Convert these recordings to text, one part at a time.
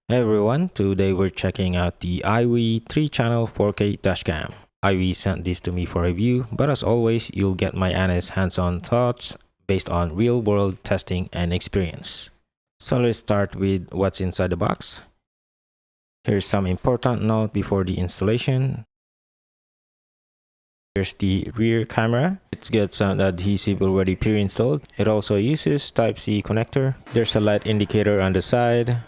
Hey everyone, today we're checking out the Iiwey 3-channel 4K dashcam. Iiwey sent this to me for review, but as always, you'll get my honest hands-on thoughts based on real-world testing and experience. So let's start with what's inside the box. Here's some important note before the installation. Here's the rear camera. It's got some adhesive already pre-installed. It also uses Type-C connector. There's a light indicator on the side.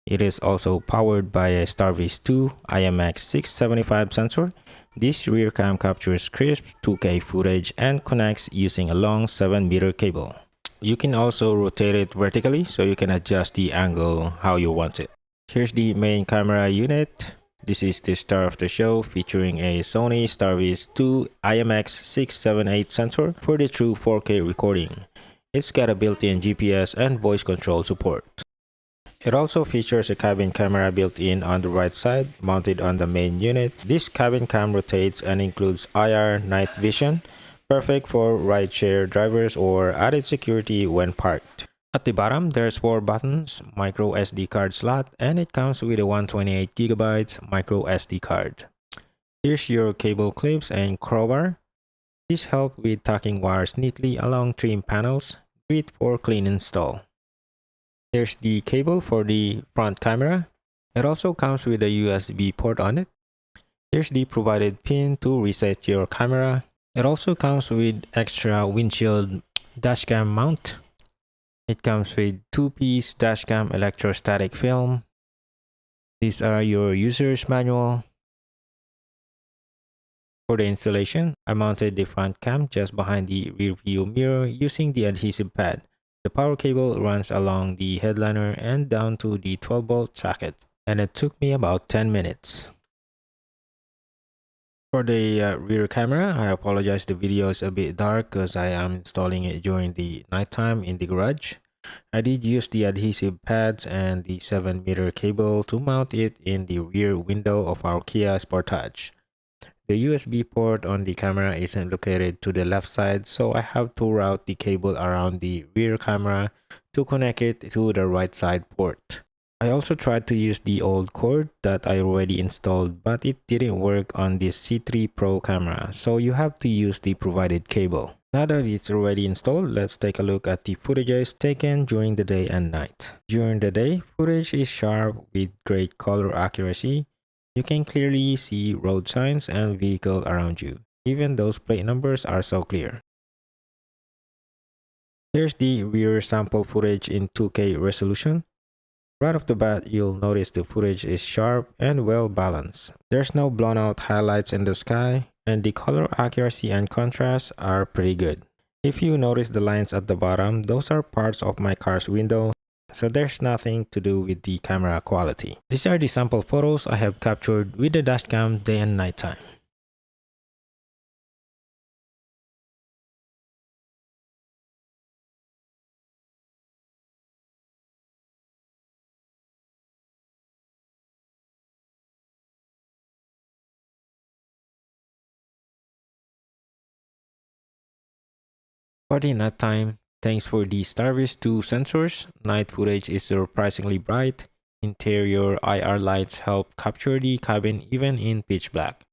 It is also powered by a Starviz 2 IMX675 sensor. This rear cam captures crisp 2K footage and connects using a long 7-meter cable. You can also rotate it vertically so you can adjust the angle how you want it. Here's the main camera unit. This is the star of the show, featuring a Sony Starviz 2 IMX678 sensor for the true 4K recording. It's got a built-in GPS and voice control support. It also features a cabin camera built in on the right side, mounted on the main unit. This cabin cam rotates and includes IR night vision, perfect for rideshare drivers or added security when parked. At the bottom, there's 4 buttons, micro SD card slot, and it comes with a 128GB micro SD card. Here's your cable clips and crowbar. These help with tucking wires neatly along trim panels, great for clean install. Here's the cable for the front camera. It also comes with a USB port on it. Here's the provided pin to reset your camera. It also comes with extra windshield dashcam mount. It comes with 2-piece dashcam electrostatic film. These are your user's manual. For the installation, I mounted the front cam just behind the rear view mirror using the adhesive pad. The power cable runs along the headliner and down to the 12-volt socket, and it took me about 10 minutes. For the rear camera, I apologize, the video is a bit dark because I am installing it during the nighttime in the garage. I did use the adhesive pads and the 7-meter cable to mount it in the rear window of our Kia Sportage. The USB port on the camera isn't located to the left side, so I have to route the cable around the rear camera to connect it to the right side port. I also tried to use the old cord that I already installed, but it didn't work on this C3 Pro camera, so you have to use the provided cable. Now that it's already installed, let's take a look at the footages taken during the day and night. During the day, footage is sharp with great color accuracy. You can clearly see road signs and vehicle around you. Even those plate numbers are so clear. Here's the rear sample footage in 2K resolution. Right off the bat, you'll notice the footage is sharp and well balanced. There's no blown out highlights in the sky, and the color accuracy and contrast are pretty good. If you notice the lines at the bottom, those are parts of my car's window, so there's nothing to do with the camera quality. These are the sample photos I have captured with the dashcam day and night time. For the night time, thanks for the Starviz 2 sensors, night footage is surprisingly bright. Interior IR lights help capture the cabin even in pitch black.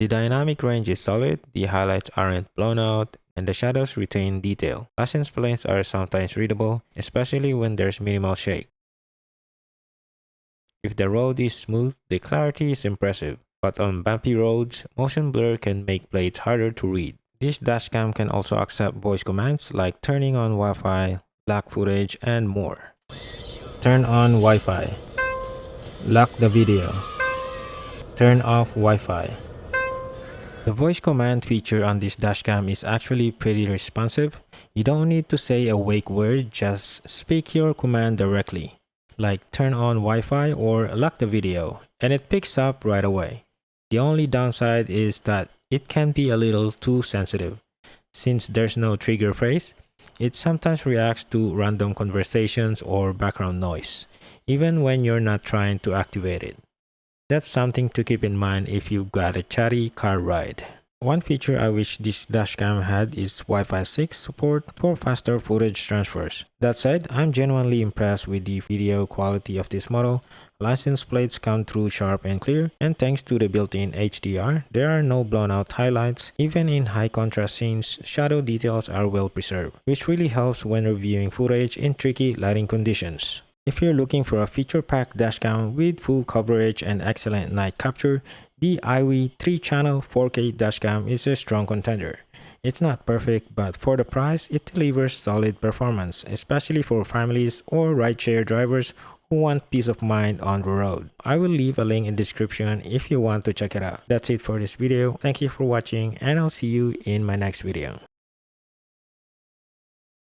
The dynamic range is solid, the highlights aren't blown out, and the shadows retain detail. License plates are sometimes readable, especially when there's minimal shake. If the road is smooth, the clarity is impressive, but on bumpy roads, motion blur can make plates harder to read. This dashcam can also accept voice commands like turning on Wi-Fi, lock footage, and more. Turn on Wi-Fi. Lock the video. Turn off Wi-Fi. The voice command feature on this dashcam is actually pretty responsive. You don't need to say a wake word, just speak your command directly, like turn on Wi-Fi or lock the video, and it picks up right away. The only downside is that it can be a little too sensitive. Since there's no trigger phrase, it sometimes reacts to random conversations or background noise, even when you're not trying to activate it. That's something to keep in mind if you've got a chatty car ride. One feature I wish this dashcam had is Wi-Fi 6 support for faster footage transfers. That said, I'm genuinely impressed with the video quality of this model. License plates come through sharp and clear, and thanks to the built-in HDR, there are no blown-out highlights. Even in high-contrast scenes, shadow details are well preserved, which really helps when reviewing footage in tricky lighting conditions. If you're looking for a feature-packed dashcam with full coverage and excellent night capture, the Iiwey 3-channel 4K dashcam is a strong contender. It's not perfect, but for the price, it delivers solid performance, especially for families or rideshare drivers who want peace of mind on the road. I will leave a link in the description if you want to check it out. That's it for this video. Thank you for watching, and I'll see you in my next video.